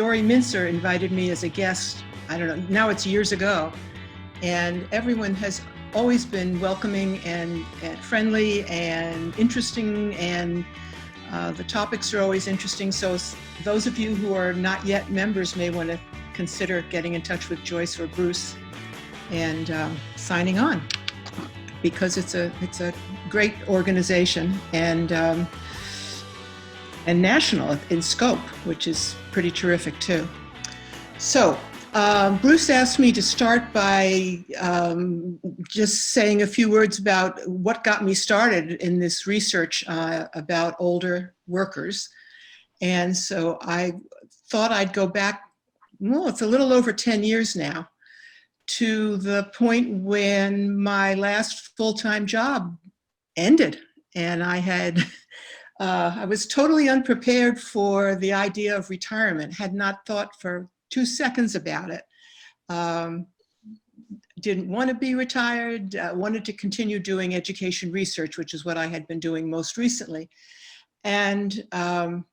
Dory Mincer invited me as a guest, I don't know, now it's years ago. And everyone has always been welcoming and friendly and interesting, and the topics are always interesting. So those of you who are not yet members may want to consider getting in touch with Joyce or Bruce and signing on, because it's a great organization and national in scope, which is pretty terrific too. So Bruce asked me to start by just saying a few words about what got me started in this research about older workers. And so I thought I'd go back, well, it's a little over 10 years now, to the point when my last full-time job ended. And I was totally unprepared for the idea of retirement, had not thought for 2 seconds about it. Didn't want to be retired, wanted to continue doing education research, which is what I had been doing most recently. And an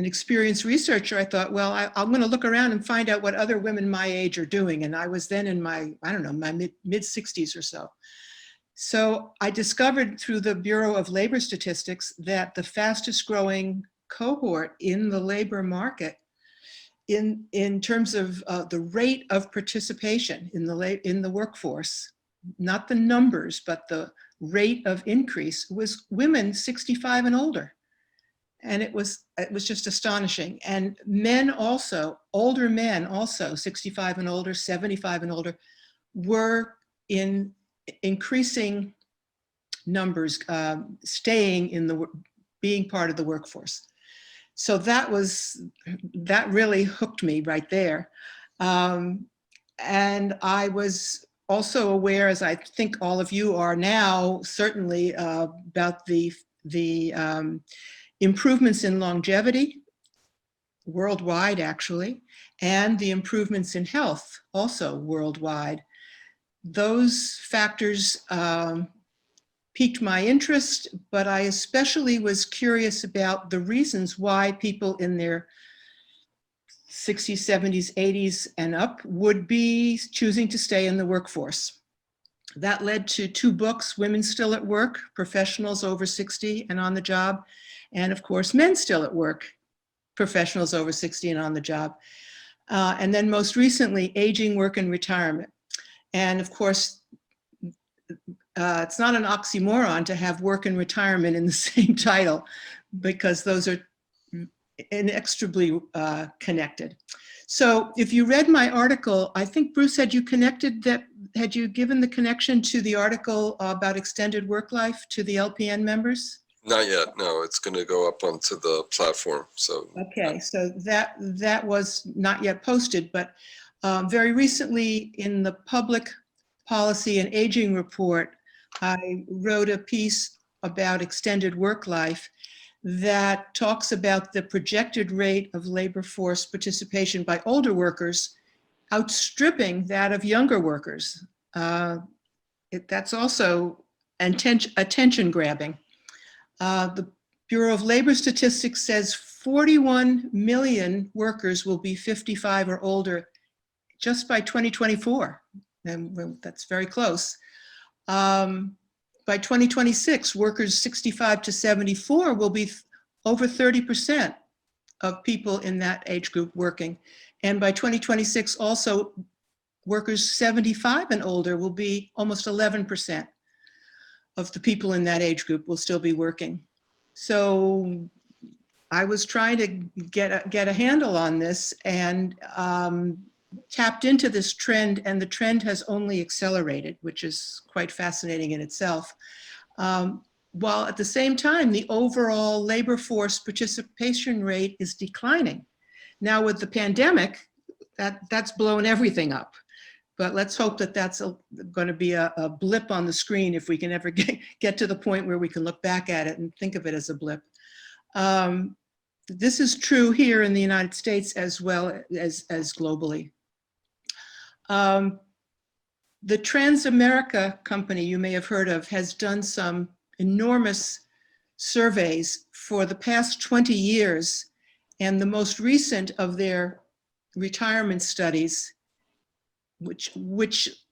experienced researcher, I thought, well, I'm going to look around and find out what other women my age are doing. And I was then in my, I don't know, my mid 60s or so. So I discovered through the Bureau of Labor Statistics that the fastest growing cohort in the labor market in terms of the rate of participation in the workforce, not the numbers, but the rate of increase, was women 65 and older. And it was just astonishing. And men also, older men also, 65 and older, 75 and older, were in increasing numbers, staying in being part of the workforce. So that really hooked me right there. And I was also aware, as I think all of you are now, certainly about the improvements in longevity worldwide, actually, and the improvements in health also worldwide. Those factors piqued my interest, but I especially was curious about the reasons why people in their 60s, 70s, 80s and up would be choosing to stay in the workforce. That led to 2 books, Women Still at Work, Professionals Over 60 and on the Job, and of course, Men Still at Work, Professionals Over 60 and on the Job. And then most recently, Aging, Work, and Retirement. And of course, it's not an oxymoron to have work and retirement in the same title, because those are inextricably connected. So if you read my article, I think Bruce, had you given the connection to the article about extended work life to the LPN members? Not yet, no, it's going to go up onto the platform. So okay, so that was not yet posted, but very recently in the Public Policy and Aging Report, I wrote a piece about extended work life that talks about the projected rate of labor force participation by older workers outstripping that of younger workers. That's also attention grabbing. The Bureau of Labor Statistics says 41 million workers will be 55 or older just by 2024. And that's very close. By 2026, workers 65 to 74 will be over 30% of people in that age group working. And by 2026, also, workers 75 and older will be almost 11% of the people in that age group will still be working. So I was trying to get a handle on this and tapped into this trend, and the trend has only accelerated, which is quite fascinating in itself. While at the same time, the overall labor force participation rate is declining. Now with the pandemic, that's blown everything up. But let's hope that that's going to be a blip on the screen if we can ever get to the point where we can look back at it and think of it as a blip. This is true here in the United States as well as globally. The Transamerica company you may have heard of has done some enormous surveys for the past 20 years, and the most recent of their retirement studies, which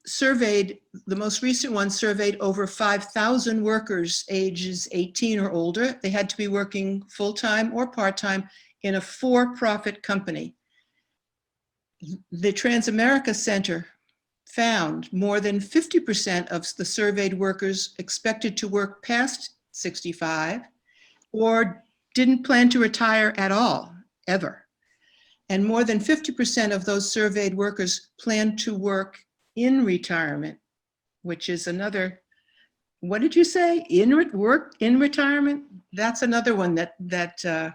surveyed, the most recent one surveyed over 5,000 workers ages 18 or older. They had to be working full-time or part-time in a for-profit company. The Transamerica Center found more than 50% of the surveyed workers expected to work past 65 or didn't plan to retire at all, ever. And more than 50% of those surveyed workers plan to work in retirement, which is another, what did you say? Work in retirement? That's another one that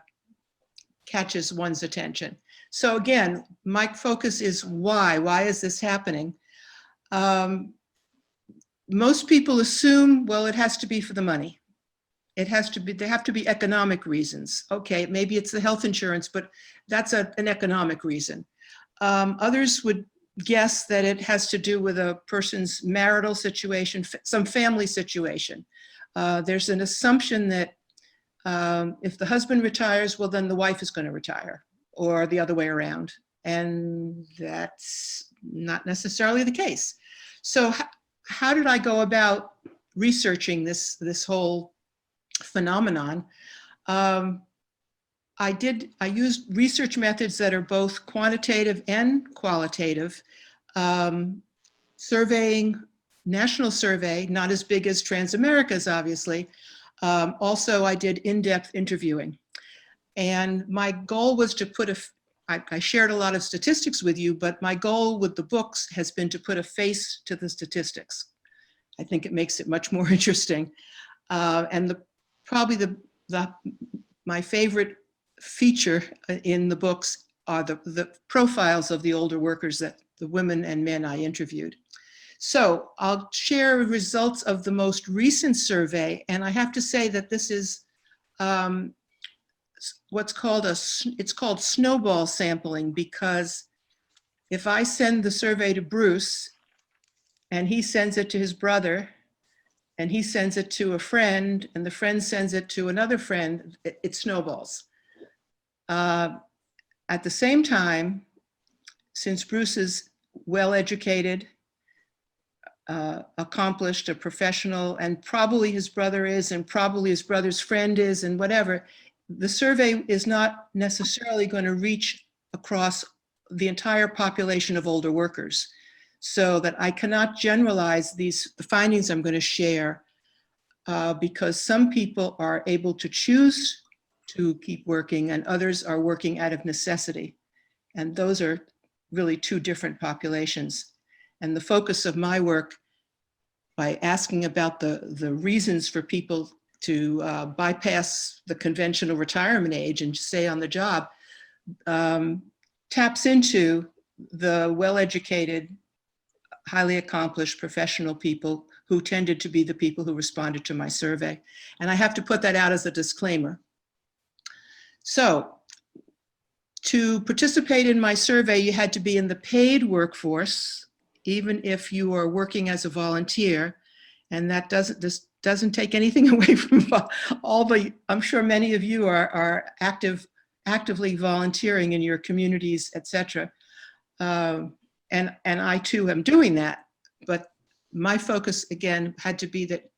catches one's attention. So again, my focus is why? Why is this happening? Most people assume, well, it has to be for the money. It has to be, there have to be economic reasons. Okay, maybe it's the health insurance, but that's an economic reason. Others would guess that it has to do with a person's marital situation, some family situation. There's an assumption that if the husband retires, well, then the wife is going to retire, or the other way around. And that's not necessarily the case. So how did I go about researching this whole phenomenon? I used research methods that are both quantitative and qualitative. Surveying, national survey, not as big as Transamerica's, obviously. Also, I did in-depth interviewing. And my goal was to put I shared a lot of statistics with you, but my goal with the books has been to put a face to the statistics. I think it makes it much more interesting. And probably my favorite feature in the books are the profiles of the older workers, that the women and men I interviewed. So I'll share results of the most recent survey, and I have to say that this is what's called it's called snowball sampling, because if I send the survey to Bruce and he sends it to his brother and he sends it to a friend and the friend sends it to another friend, it snowballs. At the same time, since Bruce is well-educated, accomplished, a professional, and probably his brother is, and probably his brother's friend is, and whatever, the survey is not necessarily going to reach across the entire population of older workers. So that I cannot generalize the findings I'm going to share, because some people are able to choose to keep working and others are working out of necessity. And those are really two different populations. And the focus of my work, by asking about the reasons for people to bypass the conventional retirement age and stay on the job, taps into the well-educated, highly accomplished professional people who tended to be the people who responded to my survey. And I have to put that out as a disclaimer. So to participate in my survey, you had to be in the paid workforce, even if you are working as a volunteer. And that doesn't take anything away from all the, I'm sure many of you are actively volunteering in your communities, etc. And I too am doing that, but my focus again had to be that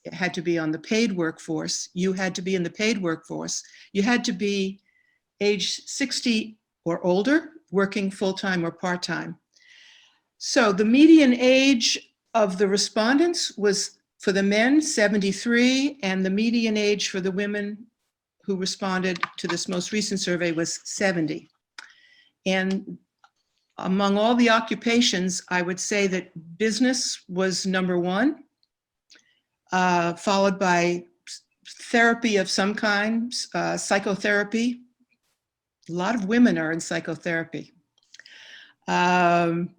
it had to be on the paid workforce. You had to be in the paid workforce. You had to be age 60 or older, working full-time or part-time. So the median age of the respondents was, for the men, 73, and the median age for the women who responded to this most recent survey was 70. And among all the occupations, I would say that business was number one, followed by therapy of some kind, psychotherapy. A lot of women are in psychotherapy. Higher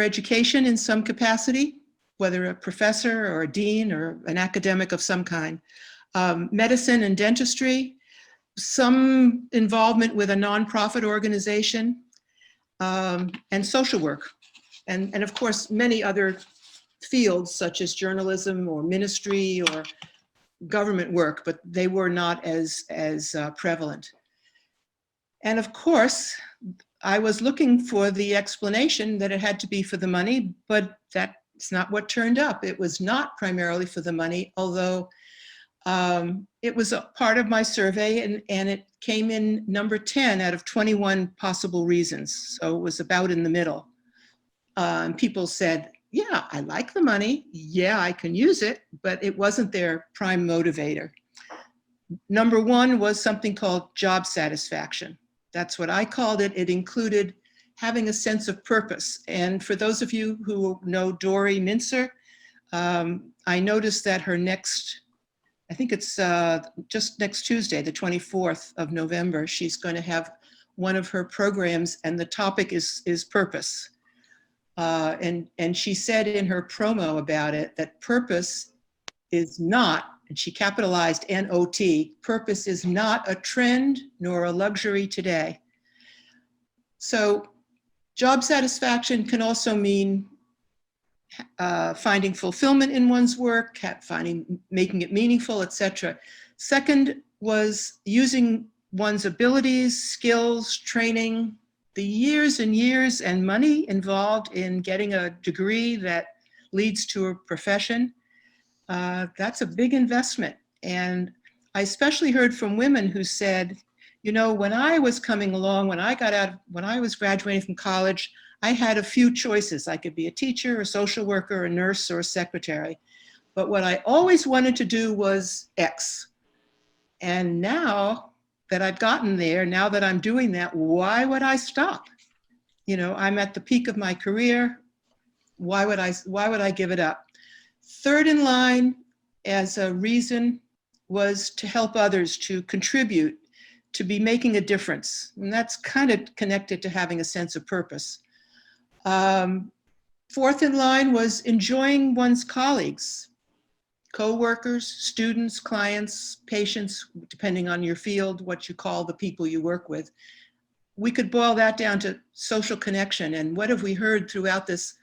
education in some capacity, whether a professor or a dean or an academic of some kind. Medicine and dentistry, some involvement with a nonprofit organization, and social work. And of course, many other fields such as journalism or ministry or government work, but they were not as prevalent. And of course, I was looking for the explanation that it had to be for the money, but that's not what turned up. It was not primarily for the money, although it was a part of my survey, and it came in number 10 out of 21 possible reasons. So it was about in the middle. And people said, yeah, I like the money. Yeah, I can use it, but it wasn't their prime motivator. Number one was something called job satisfaction. That's what I called it. It included having a sense of purpose. And for those of you who know Dory Mincer, I noticed that her next, I think it's just next Tuesday, the 24th of November, she's going to have one of her programs, and the topic is purpose. And she said in her promo about it that purpose is not, and she capitalized N-O-T, purpose is not a trend nor a luxury today. So job satisfaction can also mean finding fulfillment in one's work, making it meaningful, etc. Second was using one's abilities, skills, training, the years and years and money involved in getting a degree that leads to a profession. That's a big investment. And I especially heard from women who said, you know, when I was coming along, when I was graduating from college, I had a few choices. I could be a teacher, a social worker, a nurse, or a secretary. But what I always wanted to do was X. And now that I've gotten there, now that I'm doing that, why would I stop? You know, I'm at the peak of my career. Why would I give it up? Third in line as a reason was to help others, to contribute, to be making a difference. And that's kind of connected to having a sense of purpose. Fourth in line was enjoying one's colleagues, co-workers, students, clients, patients, depending on your field, what you call the people you work with. We could boil that down to social connection. And what have we heard throughout this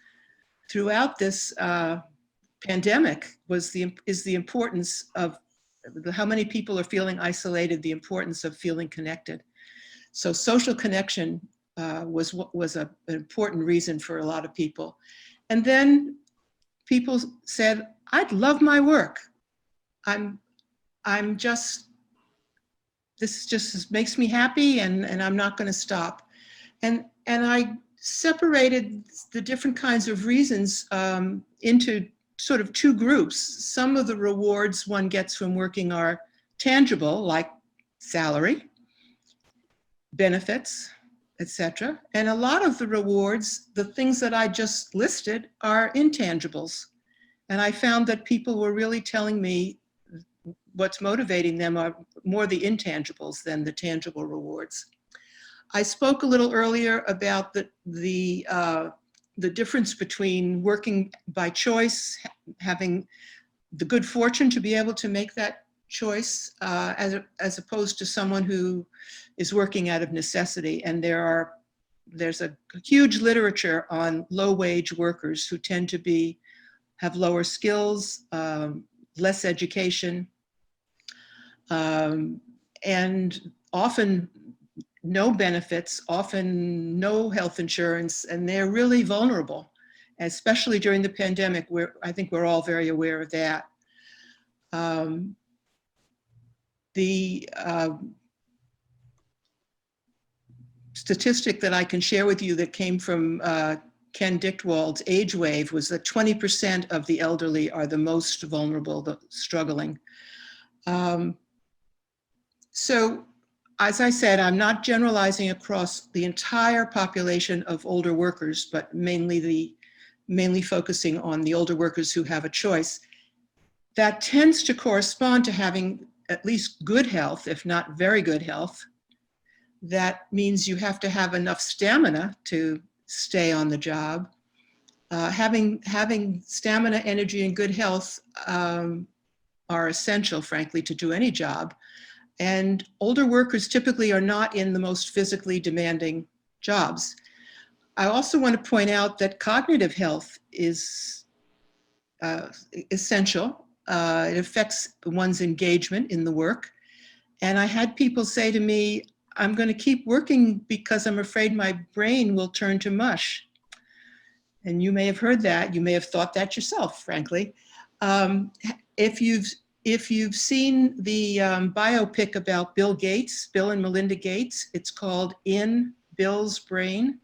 pandemic is the importance of how many people are feeling isolated, the importance of feeling connected. So social connection was an important reason for a lot of people. And then people said, I'd love my work. This just makes me happy, and I'm not going to stop. And I separated the different kinds of reasons into sort of two groups. Some of the rewards one gets from working are tangible, like salary, benefits, etc. And a lot of the rewards, the things that I just listed, are intangibles. And I found that people were really telling me what's motivating them are more the intangibles than the tangible rewards. I spoke a little earlier about the difference between working by choice, having the good fortune to be able to make that choice, as opposed to someone who is working out of necessity. And there's a huge literature on low-wage workers who tend to have lower skills, less education, and often no benefits, often no health insurance, and they're really vulnerable, especially during the pandemic, where I think we're all very aware of that. The statistic that I can share with you that came from Ken Dichtwald's Age Wave was that 20% of the elderly are the most vulnerable, the struggling. So, as I said, I'm not generalizing across the entire population of older workers, but mainly focusing on the older workers who have a choice. That tends to correspond to having at least good health, if not very good health. That means you have to have enough stamina to stay on the job. Having stamina, energy, and good health are essential, frankly, to do any job. And older workers typically are not in the most physically demanding jobs. I also want to point out that cognitive health is essential. It affects one's engagement in the work. And I had people say to me, I'm going to keep working because I'm afraid my brain will turn to mush. And you may have heard that. You may have thought that yourself, frankly. Um, if you've seen the biopic about Bill Gates, Bill and Melinda Gates, it's called In Bill's Brain.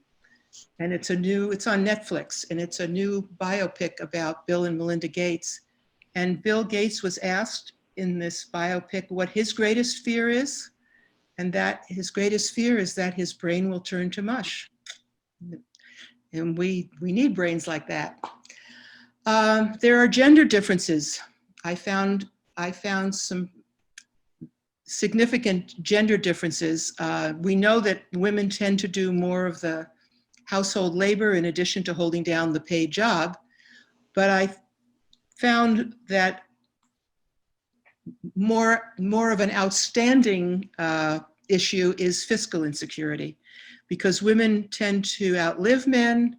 And it's on Netflix, and it's a new biopic about Bill and Melinda Gates. And Bill Gates was asked in this biopic what his greatest fear is, and that his greatest fear is that his brain will turn to mush. And we need brains like that. There are gender differences. I found some significant gender differences. We know that women tend to do more of the household labor in addition to holding down the paid job, but I found that more of an outstanding issue is fiscal insecurity, because women tend to outlive men.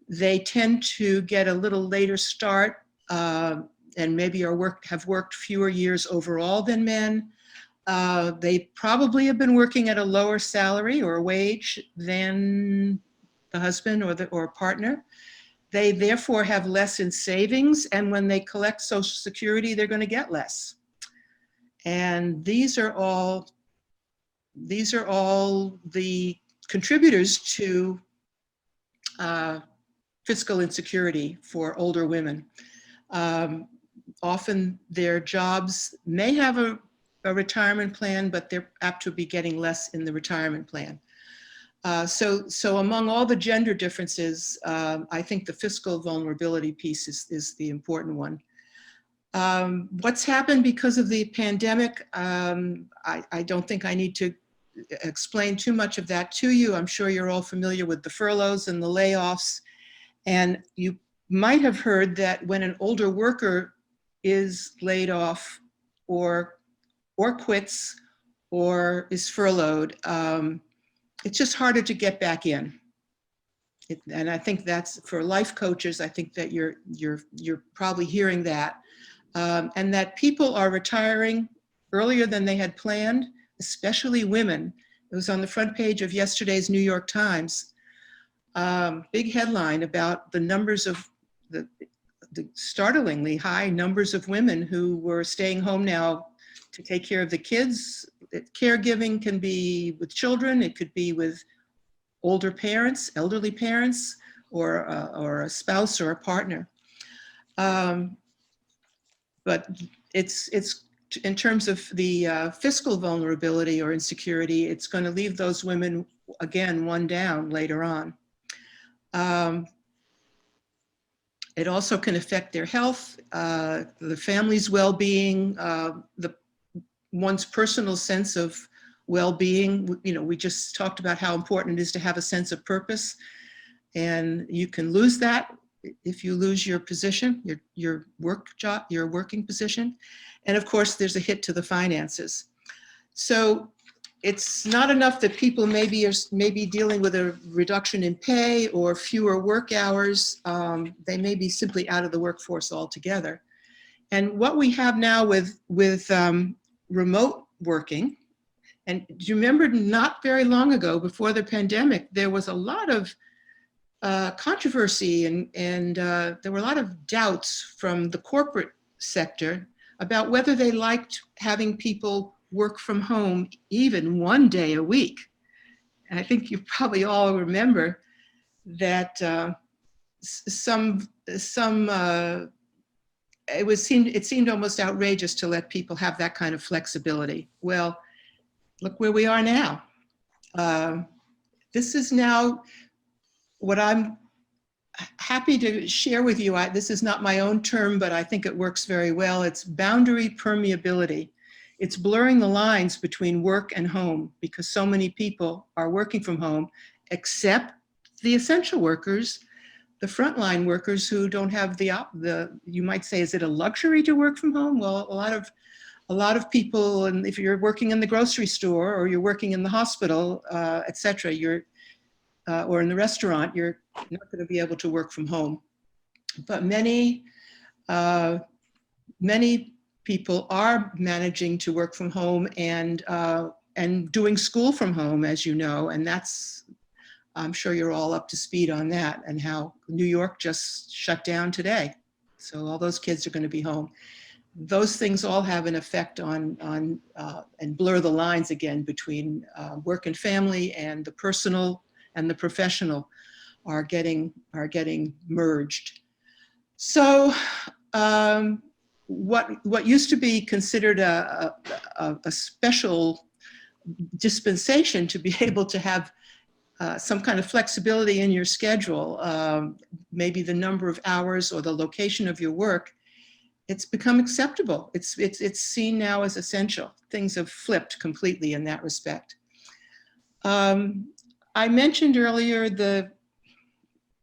They tend to get a little later start and maybe have worked fewer years overall than men. They probably have been working at a lower salary or wage than the husband or partner. They therefore have less in savings, and when they collect Social Security, they're going to get less. And these are all the contributors to fiscal insecurity for older women. Often their jobs may have a retirement plan, but they're apt to be getting less in the retirement plan. So among all the gender differences, I think the fiscal vulnerability piece is the important one. What's happened because of the pandemic, I don't think I need to explain too much of that to you. I'm sure you're all familiar with the furloughs and the layoffs. And you might have heard that when an older worker is laid off or quits or is furloughed, it's just harder to get back in. And I think that's for life coaches. I think that you're probably hearing that, and that people are retiring earlier than they had planned, especially women. It was on the front page of yesterday's New York Times. Big headline about the numbers of the startlingly high numbers of women who were staying home now to take care of the kids. Caregiving can be with children. It could be with older parents, elderly parents, or a spouse or a partner. But it's in terms of the fiscal vulnerability or insecurity, it's going to leave those women, again, one down later on. It also can affect their health, the family's well-being, one's personal sense of well-being. You know, we just talked about how important it is to have a sense of purpose, and you can lose that if you lose your position, your work job, your working position. And of course, there's a hit to the finances. So it's not enough that people maybe dealing with a reduction in pay or fewer work hours. They may be simply out of the workforce altogether. And what we have now with remote working, and do you remember not very long ago, before the pandemic, there was a lot of controversy and there were a lot of doubts from the corporate sector about whether they liked having people work from home even one day a week. And I think you probably all remember that it seemed almost outrageous to let people have that kind of flexibility. Well, look where we are now. This is now what I'm happy to share with you. This is not my own term, but I think it works very well. It's boundary permeability. It's blurring the lines between work and home, because so many people are working from home, except the essential workers, the frontline workers who don't have the you might say, is it a luxury to work from home? Well, a lot of people, and if you're working in the grocery store or you're working in the hospital, et cetera, or in the restaurant, you're not going to be able to work from home. But many many people are managing to work from home and doing school from home, as you know, and that's, I'm sure you're all up to speed on that, and how New York just shut down today. So all those kids are going to be home. Those things all have an effect on and blur the lines again between work and family, and the personal and the professional are getting merged. So what used to be considered a special dispensation to be able to have some kind of flexibility in your schedule, maybe the number of hours or the location of your work, it's become acceptable. It's seen now as essential. Things have flipped completely in that respect. I mentioned earlier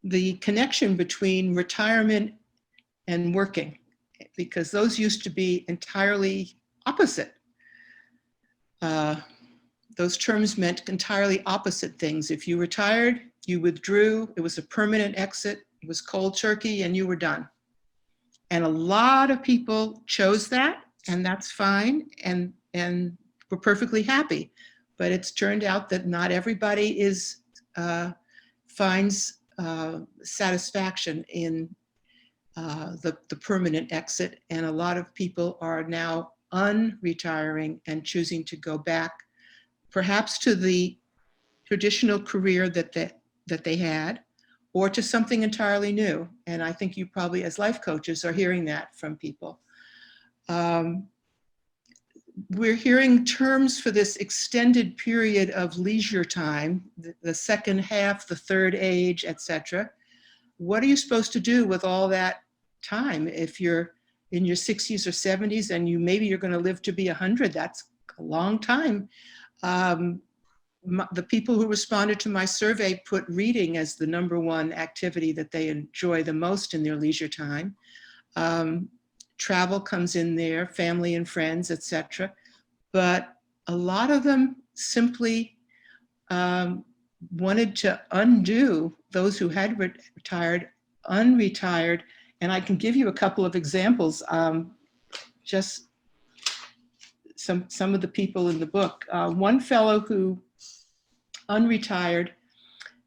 the connection between retirement and working, because those used to be entirely opposite. Those terms meant entirely opposite things. If you retired, you withdrew, it was a permanent exit, it was cold turkey, and you were done. And a lot of people chose that, and that's fine, and we're perfectly happy. But it's turned out that not everybody finds satisfaction in the permanent exit, and a lot of people are now unretiring and choosing to go back, perhaps to the traditional career that they had, or to something entirely new. And I think you probably, as life coaches, are hearing that from people. We're hearing terms for this extended period of leisure time, the second half, the third age, etc. What are you supposed to do with all that time? If you're in your 60s or 70s and maybe you're going to live to be 100, that's a long time. The people who responded to my survey put reading as the #1 activity that they enjoy the most in their leisure time. Travel comes in there, family and friends, etc. But a lot of them simply wanted to undo, those who had retired, unretired. And I can give you a couple of examples, just some of the people in the book. One fellow who unretired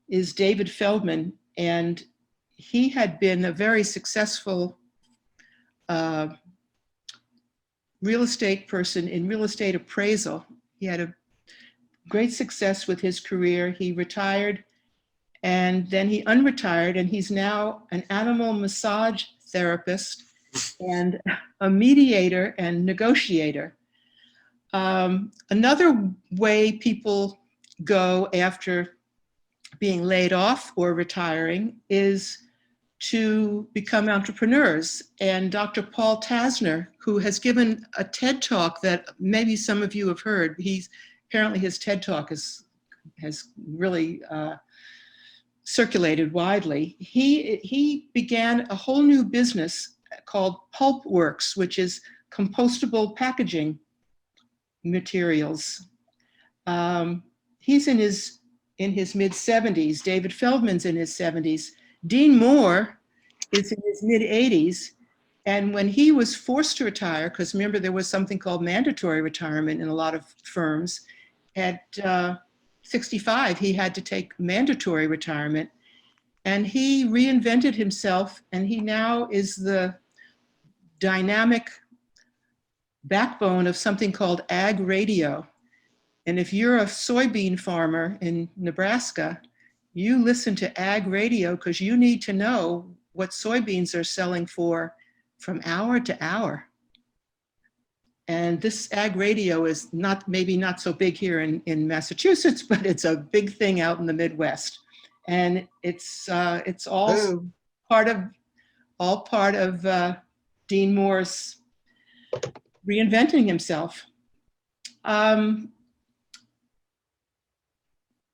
is David Feldman, and he had been a very successful real estate person in real estate appraisal. He had a great success with his career. He retired, and then he unretired, and he's now an animal massage therapist and a mediator and negotiator. Another way people go after being laid off or retiring is to become entrepreneurs. And Dr. Paul Tasner, who has given a TED Talk that maybe some of you have heard, apparently his TED Talk has really circulated widely. He began a whole new business called Pulp Works, which is compostable packaging materials. He's in his mid-70s. David Feldman's in his 70s. Dean Moore is in his mid-80s. And when he was forced to retire, because remember there was something called mandatory retirement in a lot of firms, at 65, he had to take mandatory retirement. And he reinvented himself, and he now is the dynamic backbone of something called ag radio. And if you're a soybean farmer in Nebraska, you listen to ag radio because you need to know what soybeans are selling for from hour to hour. And this ag radio is maybe not so big here in Massachusetts, but it's a big thing out in the Midwest. And it's all part of Dean Moore's reinventing himself.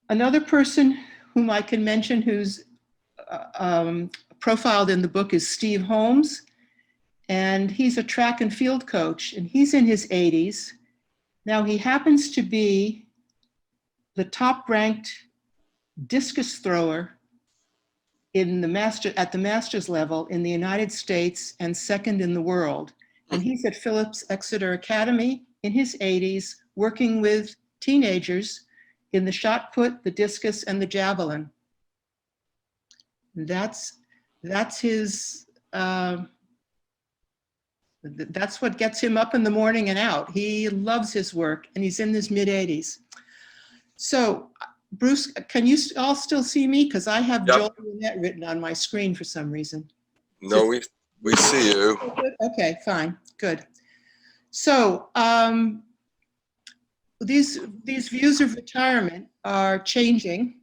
Another person whom I can mention who's profiled in the book is Steve Holmes. And he's a track and field coach, and he's in his 80s. Now he happens to be the top-ranked discus thrower at the master's level in the United States and second in the world. And he's at Phillips Exeter Academy in his 80s, working with teenagers in the shot put, the discus, and the javelin. That's his, that's what gets him up in the morning and out. He loves his work, and he's in his mid-80s. So, Bruce, can you all still see me? Because I have Yep. Joel Burnett written on my screen for some reason. No, we see you. Okay, fine, good. So these views of retirement are changing,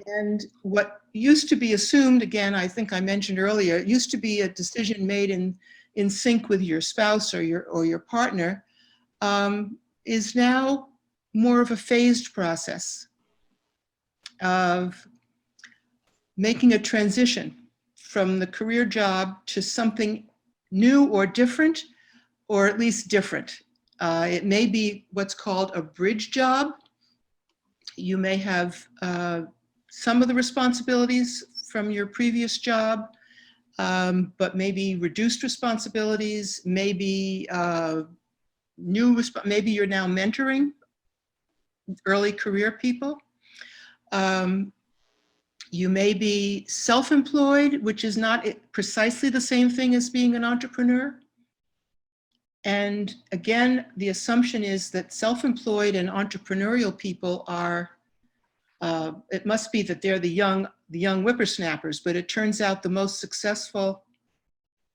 and what used to be assumed, again, I think I mentioned earlier, it used to be a decision made in sync with your spouse or your partner, is now more of a phased process of making a transition from the career job to something new or different, or at least different. It may be what's called a bridge job. You may have some of the responsibilities from your previous job, but maybe reduced responsibilities, maybe maybe you're now mentoring early career people. You may be self-employed, which is not precisely the same thing as being an entrepreneur. And again, the assumption is that self-employed and entrepreneurial people are, it must be that they're the young whippersnappers, but it turns out the most successful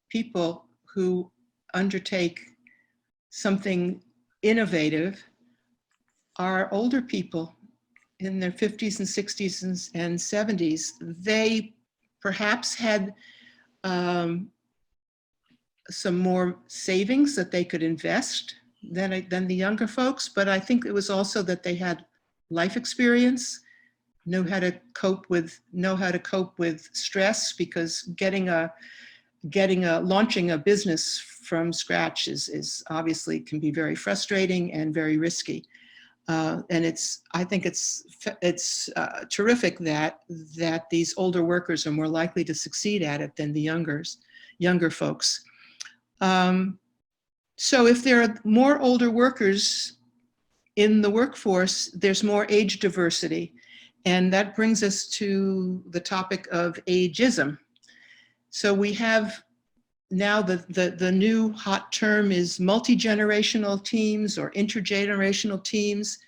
people who undertake something innovative are older people in their 50s and 60s and 70s. They perhaps had some more savings that they could invest than the younger folks, but I think it was also that they had life experience, know how to cope with stress, because launching a business from scratch is obviously can be very frustrating and very risky. And I think it's terrific that these older workers are more likely to succeed at it than the younger folks. So if there are more older workers in the workforce, there's more age diversity. And that brings us to the topic of ageism. So we have now the new hot term is multi-generational teams or intergenerational teams.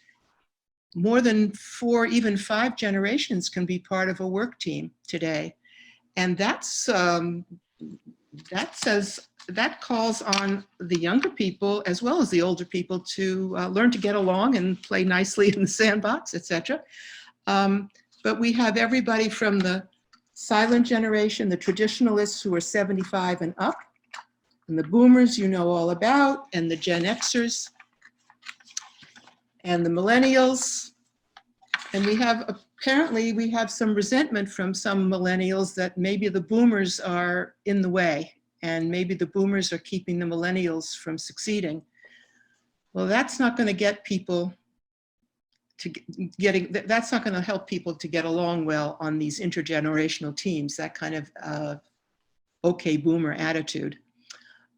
More than 4, even 5 generations can be part of a work team today. And that calls on the younger people as well as the older people to learn to get along and play nicely in the sandbox, etc. But we have everybody from the silent generation, the traditionalists who are 75 and up, and the boomers you know all about, and the Gen Xers, and the millennials. And apparently we have some resentment from some millennials that maybe the boomers are in the way, and maybe the boomers are keeping the millennials from succeeding. Well, that's not going to get people that's not going to help people to get along well on these intergenerational teams, that kind of okay boomer attitude.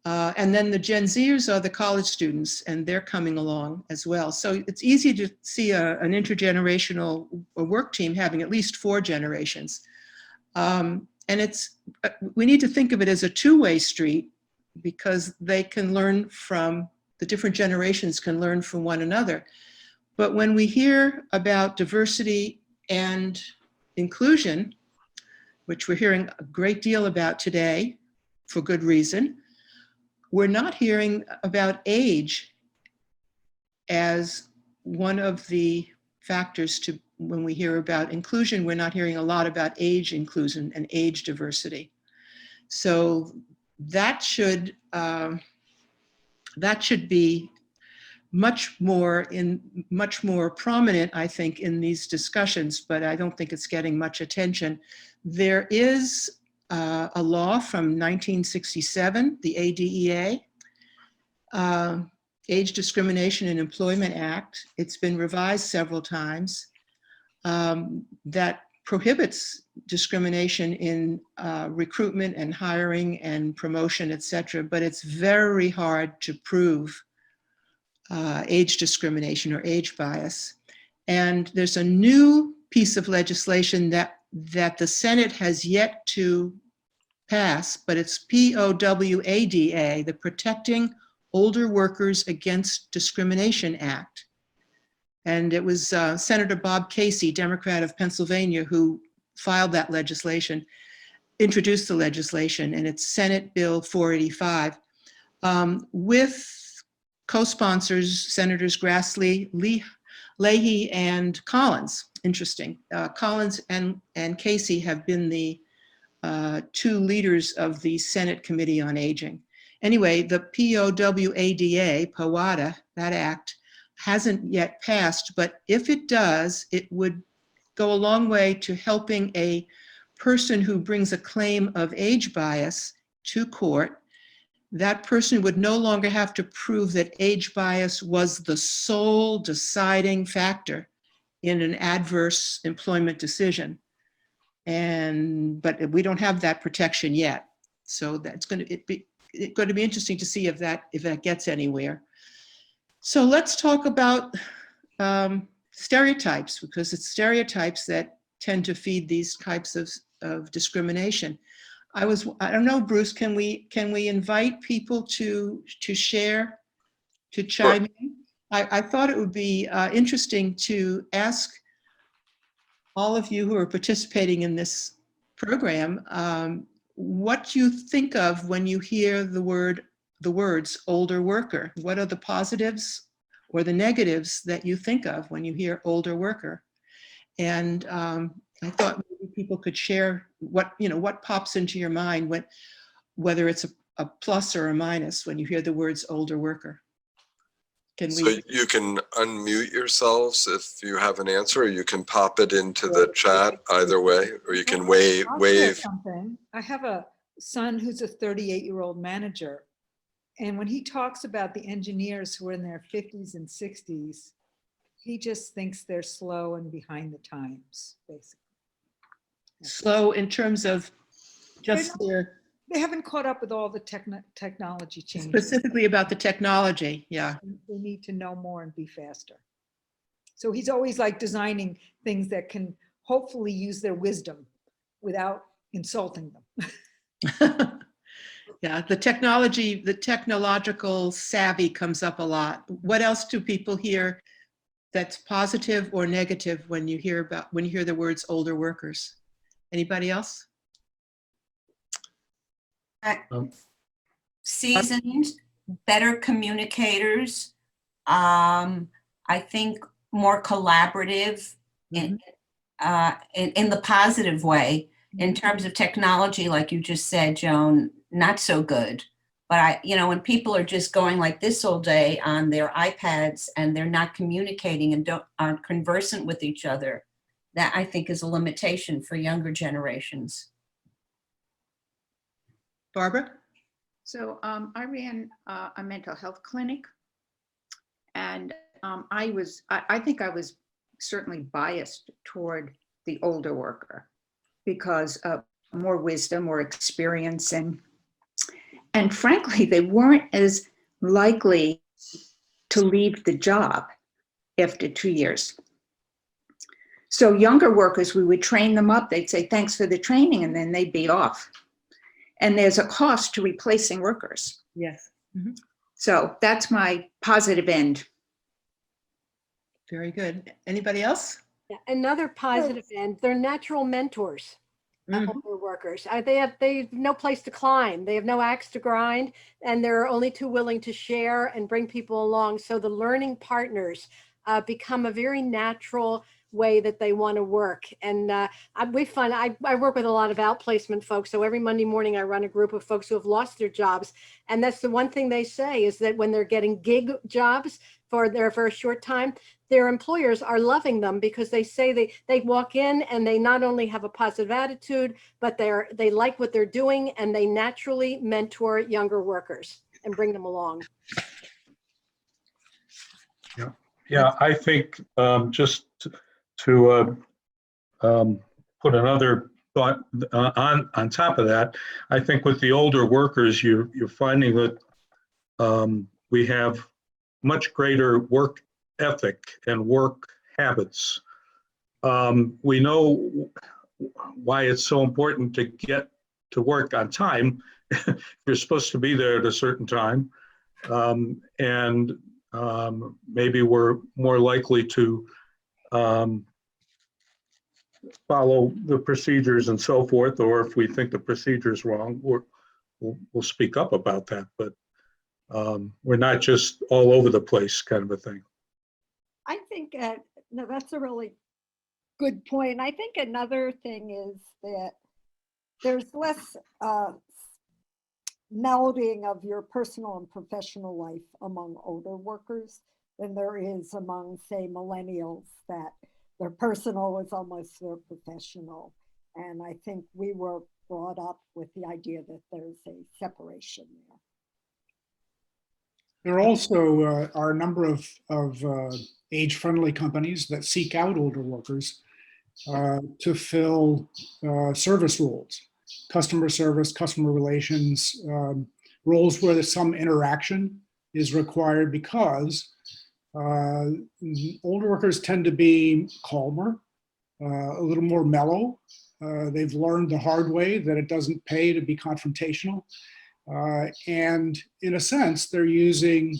And then the Gen Zers are the college students, and they're coming along as well. So it's easy to see an intergenerational work team having at least 4 generations. And we need to think of it as a two-way street, because they can learn from, the different generations can learn from one another. But when we hear about diversity and inclusion, which we're hearing a great deal about today for good reason, we're not hearing about age as one of the factors to, when we hear about inclusion, we're not hearing a lot about age inclusion and age diversity. So that should be much more prominent, I think, in these discussions, but I don't think it's getting much attention. There is a law from 1967, the ADEA, Age Discrimination in Employment Act. It's been revised several times, that prohibits discrimination in recruitment and hiring and promotion, etc. But it's very hard to prove age discrimination or age bias. And there's a new piece of legislation that the Senate has yet to pass, but it's POWADA, the Protecting Older Workers Against Discrimination Act. And it was Senator Bob Casey, Democrat of Pennsylvania, who filed that legislation, introduced the legislation, and it's Senate Bill 485, with co-sponsors, Senators Grassley, Leahy, and Collins. Interesting. Collins and Casey have been the two leaders of the Senate Committee on Aging. Anyway, the POWADA, that act, hasn't yet passed, but if it does, it would go a long way to helping a person who brings a claim of age bias to court. That person would no longer have to prove that age bias was the sole deciding factor in an adverse employment decision. But we don't have that protection yet. So that's going to be interesting to see if that gets anywhere. So let's talk about stereotypes, because it's stereotypes that tend to feed these types of discrimination. I don't know, Bruce, can we invite people to share, to chime in? I thought it would be interesting to ask all of you who are participating in this program what you think of when you hear the words older worker. What are the positives or the negatives that you think of when you hear older worker? And I thought maybe people could share what pops into your mind, whether it's a plus or a minus when you hear the words older worker. So you can unmute yourselves if you have an answer, or you can pop it into the chat, either way, or you can wave. Something. I have a son who's a 38-year-old manager, and when he talks about the engineers who are in their 50s and 60s, he just thinks they're slow and behind the times, basically. Slow in terms of just they haven't caught up with all the technology changes. Specifically about the technology, yeah. They need to know more and be faster. So he's always like designing things that can hopefully use their wisdom without insulting them. Yeah, the technological savvy comes up a lot. What else do people hear that's positive or negative when you hear the words older workers? Anybody else? Seasoned, better communicators. I think more collaborative in the positive way. In terms of technology, like you just said, Joan, not so good. But when people are just going like this all day on their iPads and they're not communicating and aren't conversant with each other, that I think is a limitation for younger generations. Barbara? So I ran a mental health clinic, and I think I was certainly biased toward the older worker because of more wisdom, more experience, and frankly, they weren't as likely to leave the job after 2 years. So younger workers, we would train them up. They'd say, thanks for the training, and then they'd be off. And there's a cost to replacing workers. Yes. Mm-hmm. So that's my positive end. Very good. Anybody else? Yeah, another positive end, they're natural mentors. Older workers. They have no place to climb. They have no axe to grind, and they're only too willing to share and bring people along. So the learning partners become a very natural way that they want to work. And we find I work with a lot of outplacement folks. So every Monday morning I run a group of folks who have lost their jobs. And that's the one thing they say is that when they're getting gig jobs for a short time, their employers are loving them because they say they walk in and they not only have a positive attitude, but they like what they're doing, and they naturally mentor younger workers and bring them along. Yeah, I think just to put another thought on top of that. I think with the older workers, you're finding that we have much greater work ethic and work habits. We know why it's so important to get to work on time. You're supposed to be there at a certain time. Maybe we're more likely to follow the procedures and so forth, or if we think the procedure is wrong, we'll speak up about that. But we're not just all over the place kind of a thing. I think, no, that's a really good point. And I think another thing is that there's less melding of your personal and professional life among older workers than there is among, say, millennials, that their personal is almost their professional. And I think we were brought up with the idea that there's a separation there. There also are a number of age-friendly companies that seek out older workers to fill service roles, customer service, customer relations, roles where some interaction is required, because older workers tend to be calmer, a little more mellow. They've learned the hard way that it doesn't pay to be confrontational. And in a sense, they're using,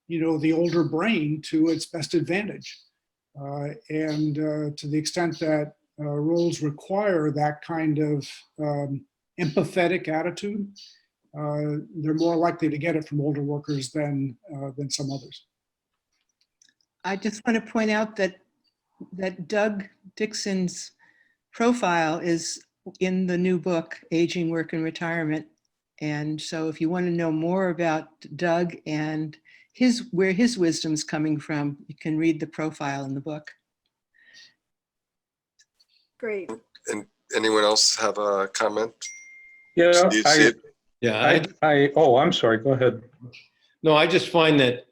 the older brain to its best advantage. To the extent that roles require that kind of empathetic attitude, they're more likely to get it from older workers than some others. I just want to point out that Doug Dixon's profile is in the new book, Aging, Work, and Retirement. And so if you want to know more about Doug and where his wisdom's coming from, you can read the profile in the book. Great. And anyone else have a comment? Yeah, Steve? Yeah, I'm sorry, go ahead. no, I just find that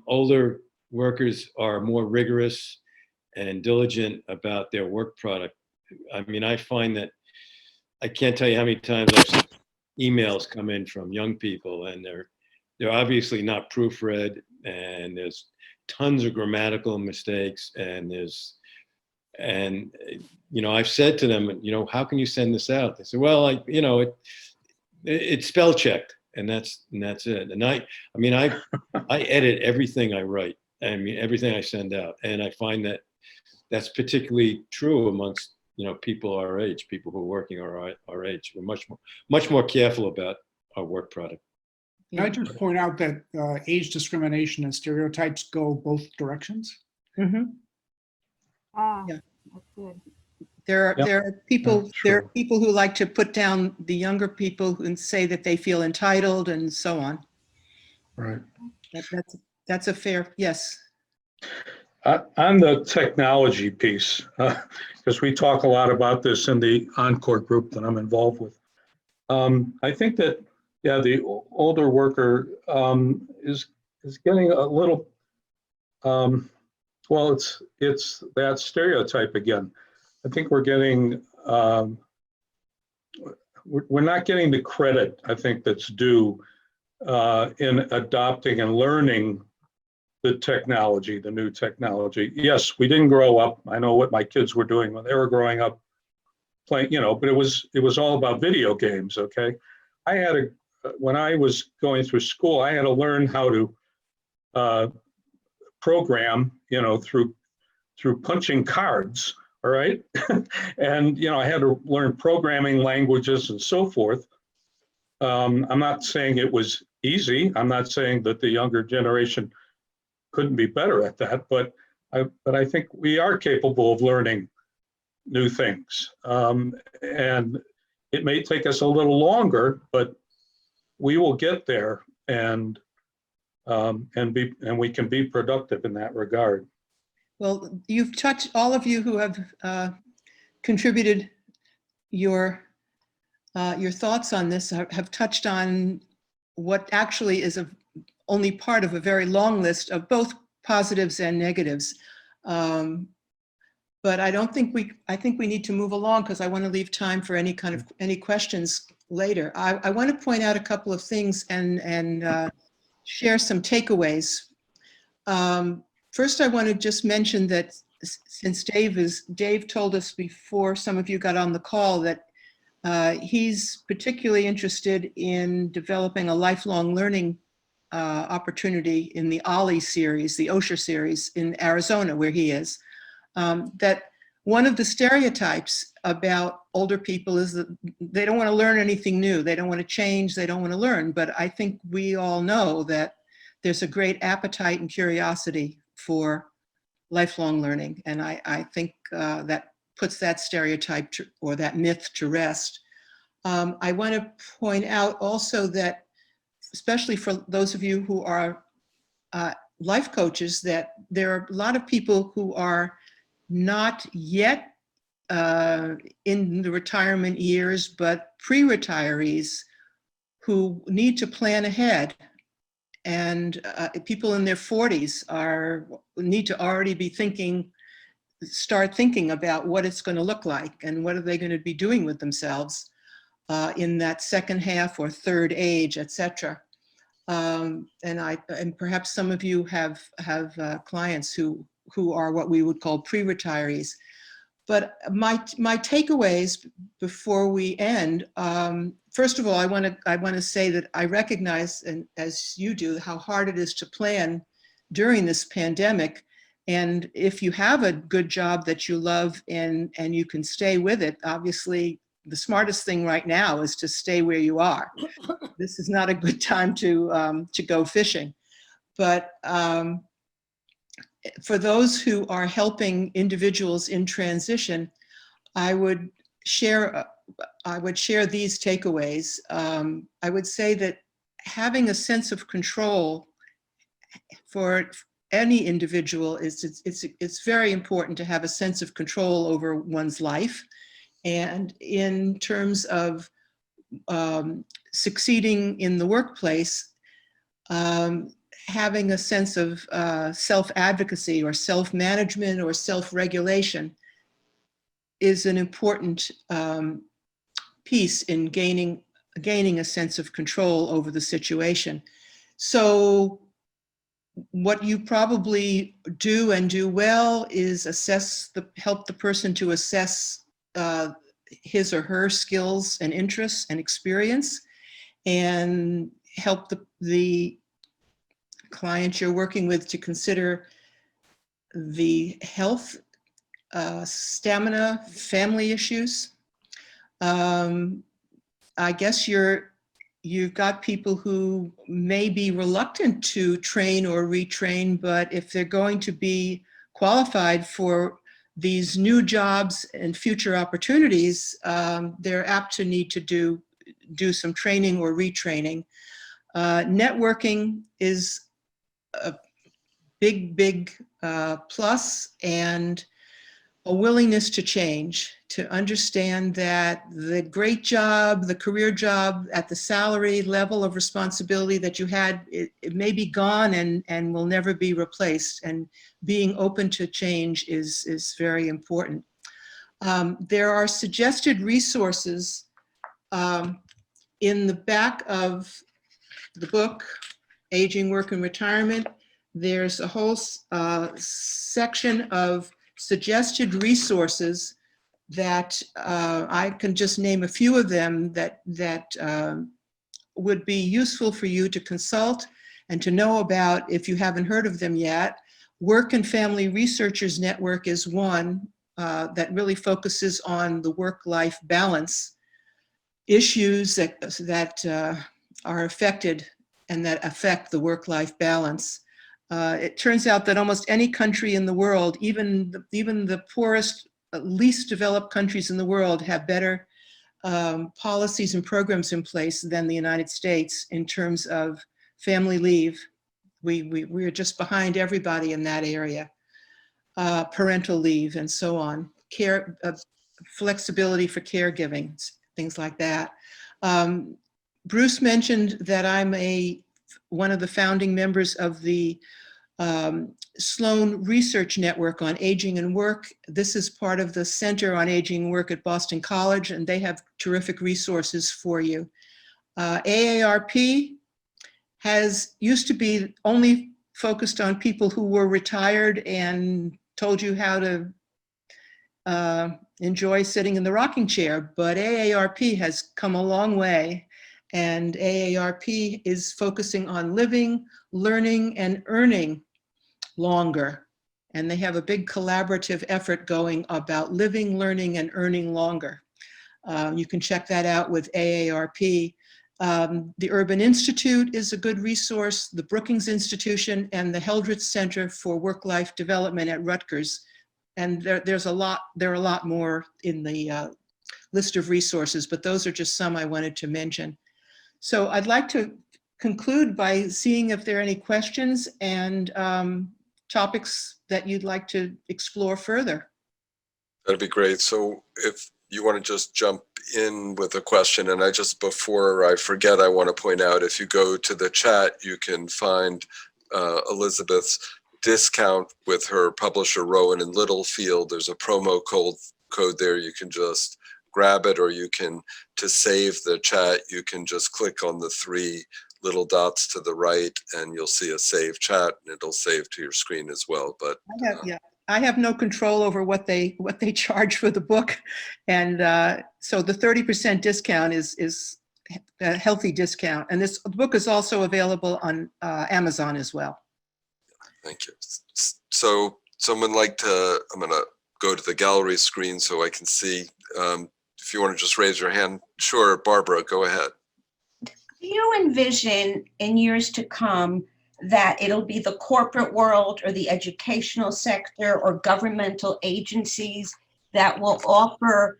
older workers are more rigorous and diligent about their work product. I mean, I find that I can't tell you how many times I've seen emails come in from young people, and they're obviously not proofread, and there's tons of grammatical mistakes, and I've said to them, how can you send this out? They say, well, it's spell checked, and that's it. And I edit everything I write. I mean, everything I send out, and I find that that's particularly true amongst people our age, people who are working our age. We're much more careful about our work product. Can I just point out that age discrimination and stereotypes go both directions? Mm-hmm. Ah, Yeah. that's good. There are people Sure. who like to put down the younger people and say that they feel entitled and so on. Right. That's a fair, yes. On the technology piece, because we talk a lot about this in the Encore group that I'm involved with. I think that, the older worker is getting a little, it's that stereotype again. I think we're getting, we're not getting the credit, I think, that's due in adopting and learning the technology, the new technology. Yes, we didn't grow up. I know what my kids were doing when they were growing up, playing, but it was all about video games. Okay, when I was going through school, I had to learn how to program, through punching cards. All right, and I had to learn programming languages and so forth. I'm not saying it was easy. I'm not saying that the younger generation couldn't be better at that, but I think we are capable of learning new things, and it may take us a little longer, but we will get there, and we can be productive in that regard. Well, you've touched, all of you who have contributed your thoughts on this have touched on what actually is only part of a very long list of both positives and negatives. but I think we need to move along because I want to leave time for any questions later. I want to point out a couple of things and share some takeaways. First, I want to just mention that since Dave told us before some of you got on the call that he's particularly interested in developing a lifelong learning opportunity in the OLLI series, the OSHA series in Arizona, where he is. That one of the stereotypes about older people is that they don't want to learn anything new. They don't want to change. They don't want to learn. But I think we all know that there's a great appetite and curiosity for lifelong learning. And I think that puts that stereotype or that myth to rest. I want to point out also that, especially for those of you who are life coaches, that there are a lot of people who are not yet in the retirement years, but pre-retirees who need to plan ahead. And people in their 40s need to already be start thinking about what it's going to look like and what are they going to be doing with themselves in that second half or third age, etc. And perhaps some of you have clients who are what we would call pre-retirees. But my takeaways before we end, first of all, I want to say that I recognize, and as you do, how hard it is to plan during this pandemic. And if you have a good job that you love and you can stay with it, obviously the smartest thing right now is to stay where you are. This is not a good time to go fishing. But for those who are helping individuals in transition, I would share these takeaways. I would say that having a sense of control for any individual it's very important to have a sense of control over one's life. And in terms of succeeding in the workplace, having a sense of self-advocacy or self-management or self-regulation is an important piece in gaining a sense of control over the situation. So what you probably do and do well is help the person to assess his or her skills and interests and experience, and help the client you're working with to consider the health, stamina, family issues. I guess you've got people who may be reluctant to train or retrain, but if they're going to be qualified for these new jobs and future opportunities, they're apt to need to do some training or retraining. Networking is a big plus, and a willingness to change, to understand that the great job, the career job at the salary level of responsibility that you had, it may be gone and will never be replaced. And being open to change is very important. There are suggested resources in the back of the book, Aging, Work, and Retirement. There's a whole section of suggested resources that I can just name a few of them that would be useful for you to consult and to know about if you haven't heard of them yet. Work and Family Researchers Network is one that really focuses on the work-life balance issues that are affected and that affect the work-life balance. It turns out that almost any country in the world, even the poorest, least developed countries in the world, have better policies and programs in place than the United States in terms of family leave. We're just behind everybody in that area. Parental leave and so on. Flexibility for caregiving, things like that. Bruce mentioned that I'm one of the founding members of the Sloan Research Network on Aging and Work. This is part of the Center on Aging and Work at Boston College, and they have terrific resources for you. AARP used to be only focused on people who were retired and told you how to enjoy sitting in the rocking chair, but AARP has come a long way, and AARP is focusing on living, learning, and earning longer. And they have a big collaborative effort going about living, learning, and earning longer. You can check that out with AARP. The Urban Institute is a good resource, the Brookings Institution, and the Heldrich Center for Work-Life Development at Rutgers. And there are a lot more in the list of resources, but those are just some I wanted to mention. So I'd like to conclude by seeing if there are any questions and topics that you'd like to explore further. That'd be great. So if you want to just jump in with a question, and before I forget, I want to point out, if you go to the chat, you can find Elizabeth's discount with her publisher Rowan and Littlefield. There's a promo code there. You can just grab it, or you can, to save the chat, you can just click on the 3 little dots to the right and you'll see a save chat, and it'll save to your screen as well. But I have no control over what they charge for the book, and so the 30% discount is a healthy discount. And this book is also available on Amazon as well. Thank you. So I'm gonna go to the gallery screen so I can see. If you want to just raise your hand. Sure, Barbara, go ahead. Do you envision in years to come that it'll be the corporate world or the educational sector or governmental agencies that will offer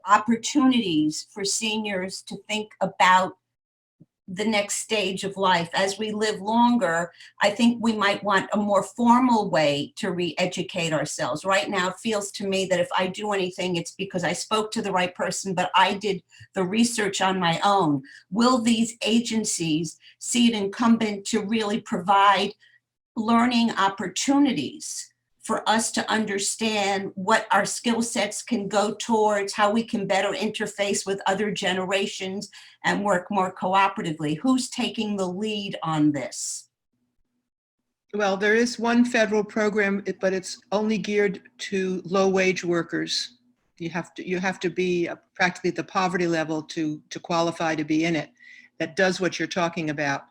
opportunities for seniors to think about the next stage of life? As we live longer, I think we might want a more formal way to re-educate ourselves. Right now, it feels to me that if I do anything, it's because I spoke to the right person, but I did the research on my own. Will these agencies see it incumbent to really provide learning opportunities for us to understand what our skill sets can go towards, how we can better interface with other generations and work more cooperatively? Who's taking the lead on this? Well, there is one federal program, but it's only geared to low-wage workers. You have to be practically at the poverty level to qualify to be in it. That does what you're talking about.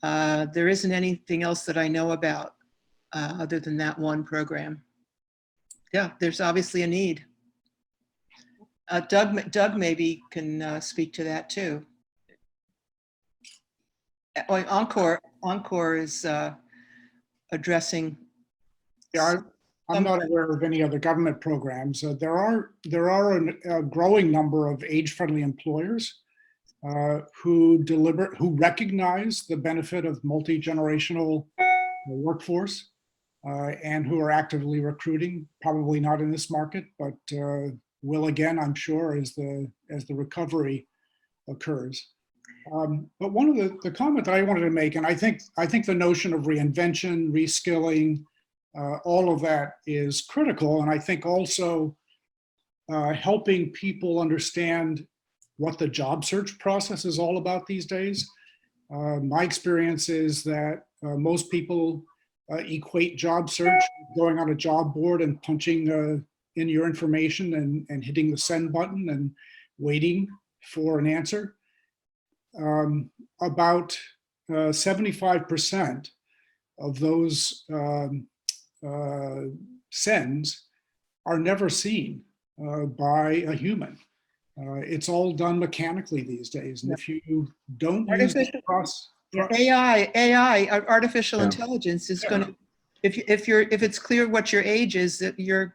There isn't anything else that I know about other than that one program. Yeah, there's obviously a need. Doug maybe can speak to that too. Encore is addressing. Yeah, I'm not aware of any other government programs. There are a growing number of age-friendly employers who recognize the benefit of multi-generational workforce and who are actively recruiting. Probably not in this market, but will again, I'm sure, as the recovery occurs. But one of the comment that I wanted to make, and I think the notion of reinvention, reskilling, all of that is critical. And I think also helping people understand what the job search process is all about these days. My experience is that most people equate job search, going on a job board and punching in your information and hitting the send button and waiting for an answer. About 75% of those sends are never seen by a human. It's all done mechanically these days. And if you don't use the process, AI, artificial intelligence is going to, if it's clear what your age is, that you're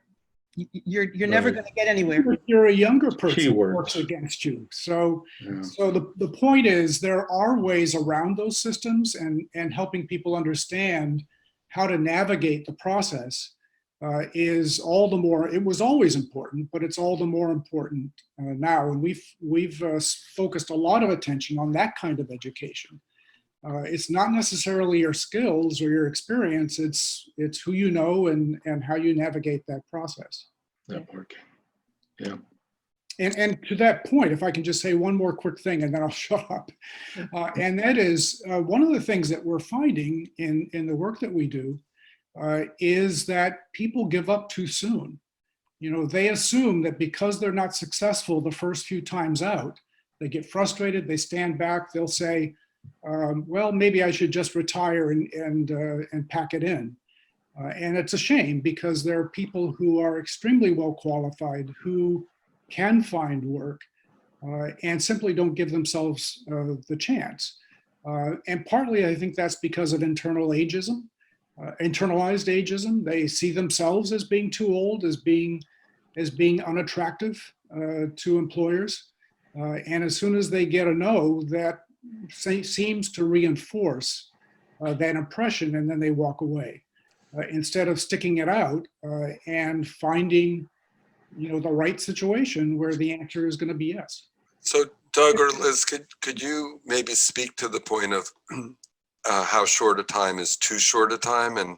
never going to get anywhere. If you're a younger person, it works against you. So the point is, there are ways around those systems, and helping people understand how to navigate the process is all the more. It was always important, but it's all the more important now. And we've focused a lot of attention on that kind of education. It's not necessarily your skills or your experience. It's who you know and how you navigate that process. Networking. Yeah. And to that point, if I can just say one more quick thing and then I'll shut up. And that is one of the things that we're finding in the work that we do is that people give up too soon. You know, they assume that because they're not successful the first few times out, they get frustrated, they stand back, they'll say, well, maybe I should just retire and pack it in. And it's a shame because there are people who are extremely well qualified who can find work and simply don't give themselves the chance. And partly I think that's because of internalized ageism. They see themselves as being too old, as being unattractive to employers. And as soon as they get a no, that seems to reinforce that impression, and then they walk away instead of sticking it out and finding, you know, the right situation where the answer is going to be yes. So Doug or Liz, could you maybe speak to the point of how short a time is too short a time? And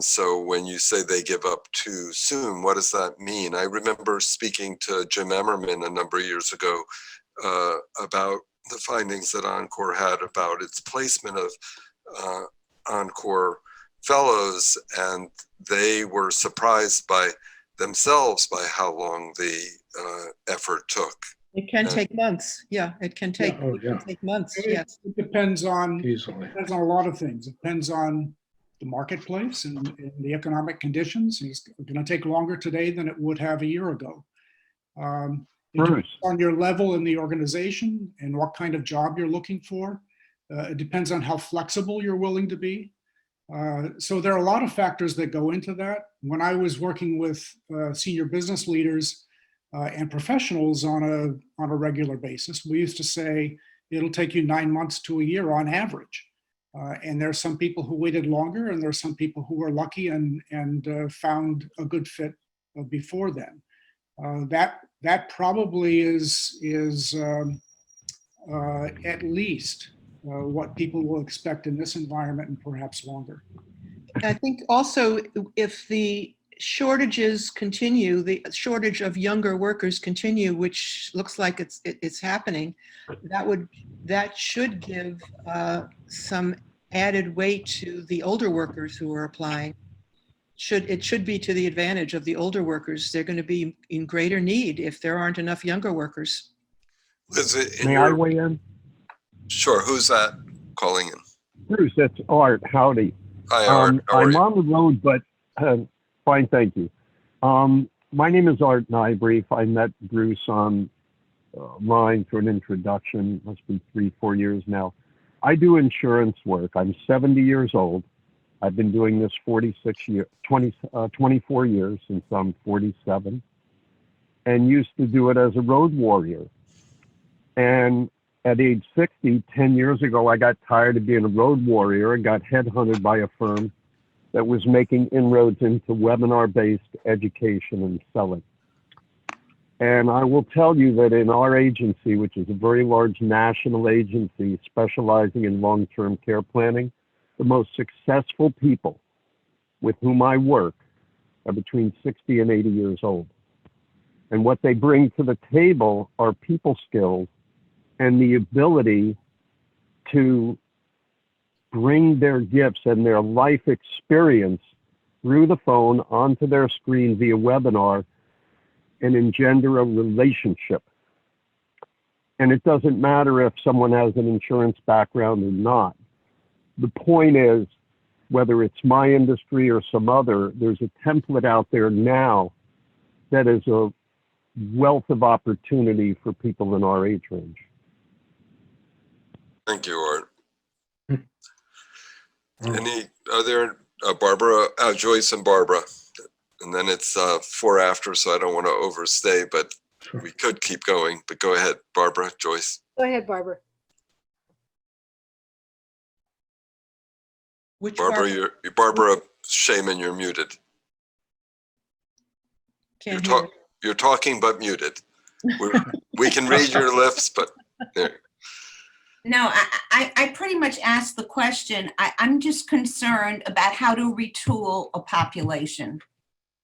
so when you say they give up too soon, what does that mean? I remember speaking to Jim Emmerman a number of years ago about the findings that Encore had about its placement of Encore fellows, and they were surprised by themselves by how long the effort took. It can take months. Yeah, it can take, Yeah. Oh, it can yeah. take months. It Yes. depends on Easily. a lot of things. It depends on the marketplace and the economic conditions. It's going to take longer today than it would have a year ago. It depends on your level in the organization and what kind of job you're looking for. It depends on how flexible you're willing to be. So there are a lot of factors that go into that. When I was working with senior business leaders and professionals on a regular basis, we used to say it'll take you 9 months to a year on average. And there's some people who waited longer, and there's some people who were lucky and found a good fit before then. That probably is at least what people will expect in this environment, and perhaps longer. I think also if the shortages continue, the shortage of younger workers continue, which looks like it's happening, that should give some added weight to the older workers who are applying. It should be to the advantage of the older workers. They're going to be in greater need if there aren't enough younger workers. Liz, May I weigh in? Sure. Who's that calling in? Bruce, that's Art. Howdy. Hi, Art. How are I'm you? on the road, but fine, thank you. My name is Art Nybrief. I met Bruce on line through an introduction, must be 3-4 years now. I do insurance work. I'm 70 years old. I've been doing this 24 years since I'm 47, and used to do it as a road warrior. And at age 60, 10 years ago, I got tired of being a road warrior and got headhunted by a firm that was making inroads into webinar-based education and selling. And I will tell you that in our agency, which is a very large national agency specializing in long-term care planning, the most successful people with whom I work are between 60 and 80 years old. And what they bring to the table are people skills and the ability to bring their gifts and their life experience through the phone onto their screen via webinar and engender a relationship. And it doesn't matter if someone has an insurance background or not. The point is, whether it's my industry or some other, there's a template out there now that is a wealth of opportunity for people in our age range. Thank you, Art. Are there Barbara, Joyce and Barbara? And then it's 4 after, so I don't want to overstay, but we could keep going. But go ahead, Barbara, Joyce. Go ahead, Barbara. Which Barbara, Barbara Shaman, you're muted. Can't hear. You're talking but muted. We can read your lips, but there. No, I pretty much asked the question. I'm just concerned about how to retool a population.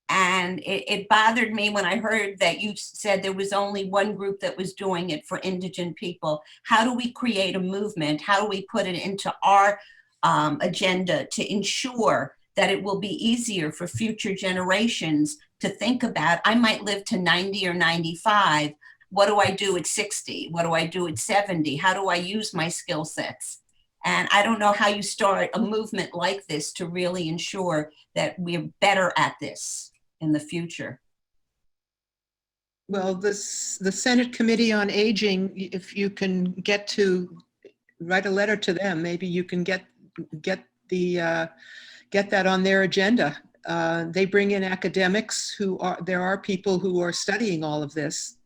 And it bothered me when I heard that you said there was only one group that was doing it for indigent people. How do we create a movement? How do we put it into our agenda to ensure that it will be easier for future generations to think about? I might live to 90 or 95. What do I do at 60? What do I do at 70? How do I use my skill sets? And I don't know how you start a movement like this to really ensure that we're better at this in the future. Well, the Senate Committee on Aging, if you can get to write a letter to them, maybe you can get that on their agenda. They bring in academics there are people who are studying all of this.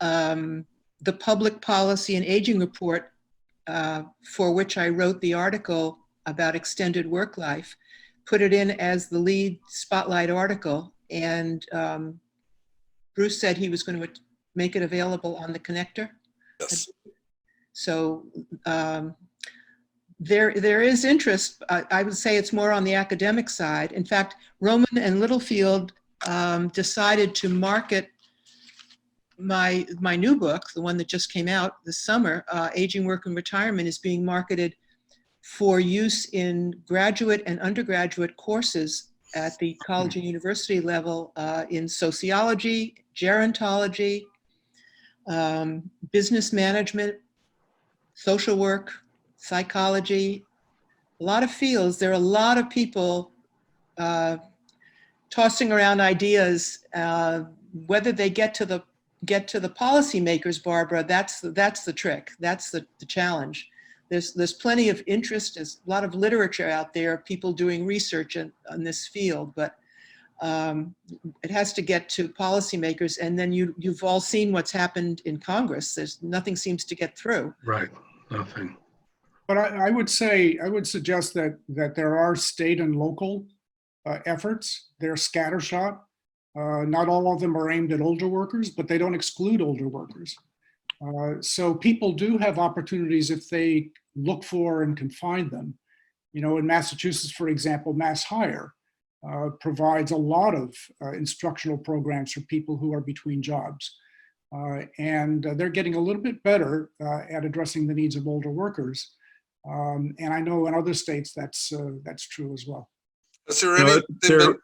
The Public Policy and Aging Report, for which I wrote the article about extended work life, put it in as the lead spotlight article. And Bruce said he was going to make it available on the connector. Yes. So there is interest. I would say it's more on the academic side. In fact, Roman and Littlefield decided to market my new book, the one that just came out this summer, Aging, Work, and Retirement, is being marketed for use in graduate and undergraduate courses at the college and university level in sociology, gerontology, business management, social work, psychology, a lot of fields. There are a lot of people tossing around ideas. Whether they get to the policymakers, Barbara, that's the trick. That's the challenge. There's plenty of interest. There's a lot of literature out there, people doing research on this field, but it has to get to policymakers. And then you've all seen what's happened in Congress. Nothing seems to get through. Right, nothing. But I would suggest that there are state and local efforts. They're scattershot. Not all of them are aimed at older workers, but they don't exclude older workers. So people do have opportunities if they look for and can find them. You know, in Massachusetts, for example, Mass Hire provides a lot of instructional programs for people who are between jobs. And they're getting a little bit better at addressing the needs of older workers. And I know in other states that's true as well. Is there anything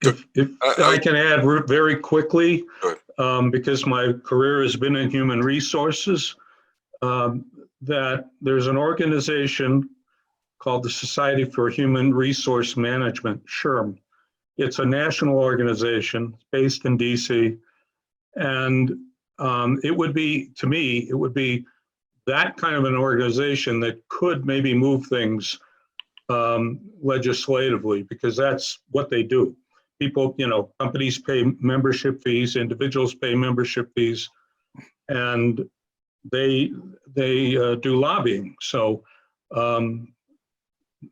If I can add very quickly, because my career has been in human resources, that there's an organization called the Society for Human Resource Management, SHRM. It's a national organization based in DC. And it would be, to me, it would be that kind of an organization that could maybe move things legislatively, because that's what they do. People, you know, companies pay membership fees, individuals pay membership fees, and they do lobbying. So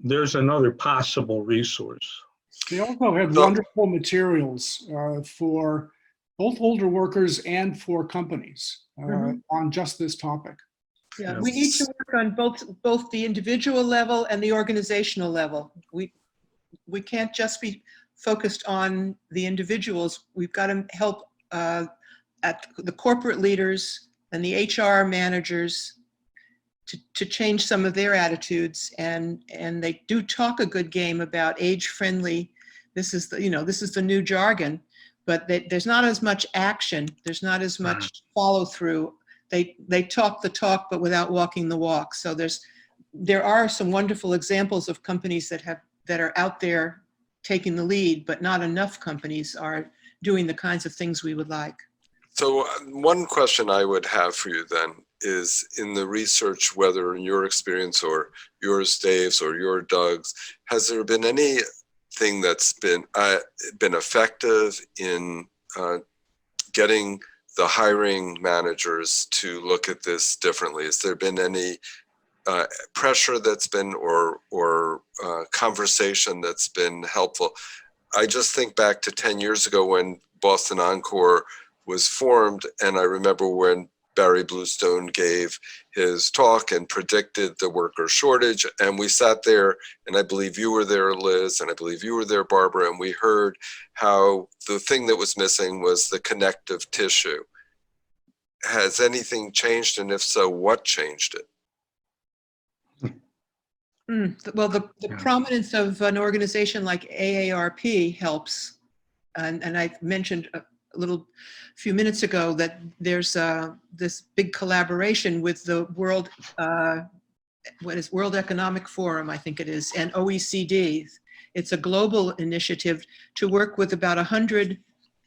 there's another possible resource. They also have wonderful materials for both older workers and for companies on just this topic. Yeah, we need to work on both the individual level and the organizational level. We can't just be focused on the individuals. We've got to help at the corporate leaders and the HR managers to change some of their attitudes. And they do talk a good game about age-friendly. This is the new jargon, but there's not as much action. There's not as much follow through. They talk the talk, but without walking the walk. So there are some wonderful examples of companies that are out there taking the lead, but not enough companies are doing the kinds of things we would like. So one question I would have for you then is, in the research, whether in your experience or yours, Dave's, or your Doug's, has there been anything that's been effective in getting the hiring managers to look at this differently? Has there been any pressure that's been or conversation that's been helpful? I just think back to 10 years ago when Boston Encore was formed, and I remember when Barry Bluestone gave his talk and predicted the worker shortage. And we sat there, and I believe you were there, Liz, and I believe you were there, Barbara, and we heard how the thing that was missing was the connective tissue. Has anything changed? And if so, what changed it? Well, the prominence of an organization like AARP helps. And I mentioned a few minutes ago that there's this big collaboration with the World Economic Forum, I think it is, and OECD. It's a global initiative to work with about 100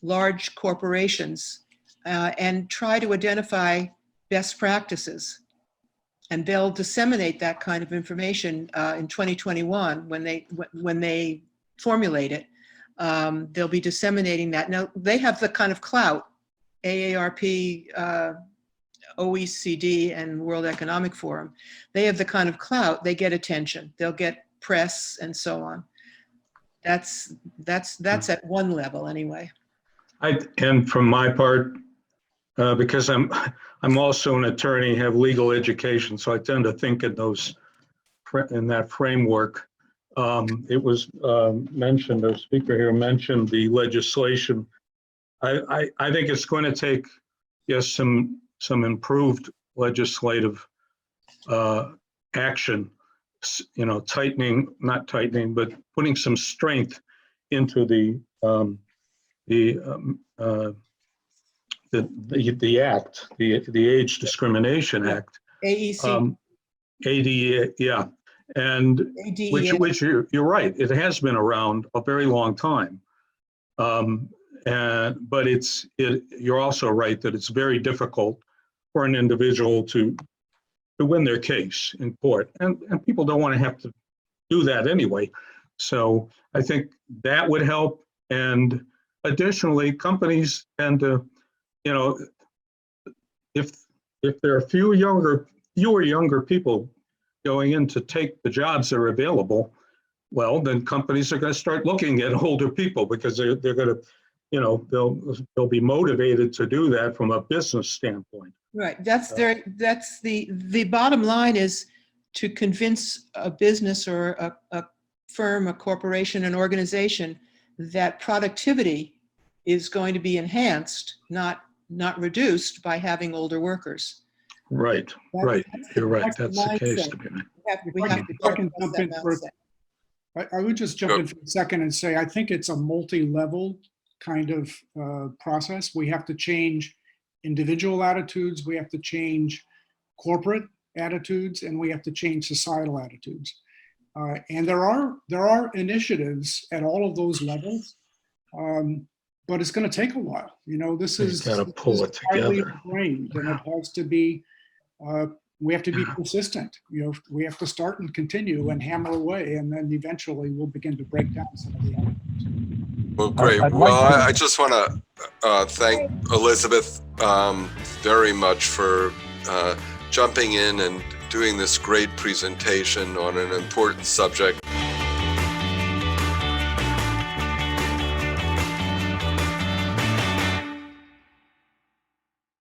large corporations and try to identify best practices. And they'll disseminate that kind of information in 2021 when they formulate it. They'll be disseminating that. Now, they have the kind of clout, AARP, OECD, and World Economic Forum. They have the kind of clout, they get attention. They'll get press and so on. That's at one level anyway. And from my part, because I'm also an attorney, have legal education, so I tend to think in that framework. It was mentioned, a speaker here mentioned the legislation. I think it's going to take, yes, some improved legislative action, not tightening, but putting some strength into the act, the Age Discrimination Act. AEC. ADA, yeah. And which you're right, it has been around a very long time. But you're also right that it's very difficult for an individual to win their case in court. And people don't want to have to do that anyway. So I think that would help. And additionally, companies tend to, if there are fewer younger people going in to take the jobs that are available, well, then companies are going to start looking at older people because they're going to, they'll be motivated to do that from a business standpoint. Right. That's the bottom line is to convince a business or a firm, a corporation, an organization that productivity is going to be enhanced, not reduced by having older workers. Right. Right. You're right. That's the case. I would just jump in for a second and say, I think it's a multi-level kind of process. We have to change individual attitudes, we have to change corporate attitudes, and we have to change societal attitudes. And there are initiatives at all of those levels, but it's going to take a while. This is got to pull it together. Ingrained, and it has to be. We have to be persistent. We have to start and continue and hammer away, and then eventually we'll begin to break down some of the elements. Well, great. I just want to thank Elizabeth very much for jumping in and doing this great presentation on an important subject